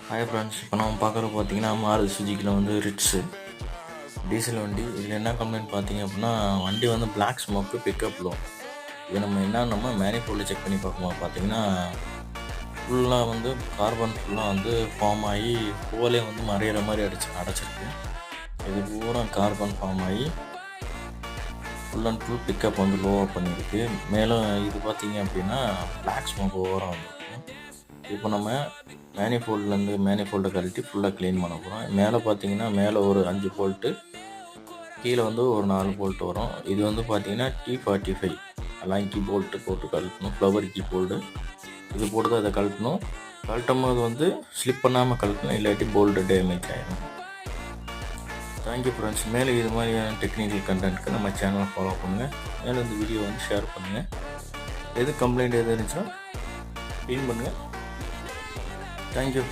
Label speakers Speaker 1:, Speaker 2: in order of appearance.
Speaker 1: Hi friends, இப்போ நம்ம பார்க்குறது பார்த்தீங்கன்னா மாருதி சுஜுக்கியில் வந்து ரிட்ஸு டீசல் வண்டி. இதில் என்ன கம்ப்ளைண்ட் பார்த்தீங்க அப்படின்னா, வண்டி வந்து பிளாக் ஸ்மோக்கு பிக்கப் லோ. இது நம்ம என்னன்னா மேனிஃபோல்டு செக் பண்ணி பார்க்கும்போது பார்த்தீங்கன்னா, ஃபுல்லாக வந்து கார்பன் ஃபுல்லாக வந்து ஃபார்ம் ஆகி ஹோலே வந்து மறையிற மாதிரி அடைச்சிருக்கு. இது பூரா கார்பன் ஃபார்ம் ஆகி ஃபுல் அண்ட் ஃபுல் பிக்கப் வந்து லோவாக பண்ணியிருக்கு. மேலும் இது பார்த்தீங்க அப்படின்னா பிளாக் ஸ்மோக் ஓவராக வந்துருக்கு. இப்போ நம்ம மேனிஃபோல்டை கழட்டி ஃபுல்லாக க்ளீன் பண்ண போகிறோம். மேலே பார்த்தீங்கன்னா மேலே ஒரு 5 போல்ட்டு, கீழே வந்து ஒரு 4 போல்ட்டு வரும். இது வந்து பார்த்தீங்கன்னா T45 அலாங்கி போல்ட்டு போட்டு கழட்டணும். ஃப்ளவர் கீ போல்டு இது போட்டு தான் அதை கழட்டணும். கழட்டும் போது வந்து ஸ்லிப் பண்ணாமல் கழட்டணும், இல்லாட்டி போல்டு டேமேஜ் ஆகிடும். Thank you friends. மேலே இது மாதிரியான டெக்னிக்கல் கண்டென்ட்க்கு நம்ம சேனலை ஃபாலோ பண்ணுங்கள். மேலே இந்த வீடியோ வந்து ஷேர் பண்ணுங்கள். எது கம்ப்ளைண்ட் எது இருந்துச்சுன்னா க்ளீன் பண்ணுங்கள். Thank you friends.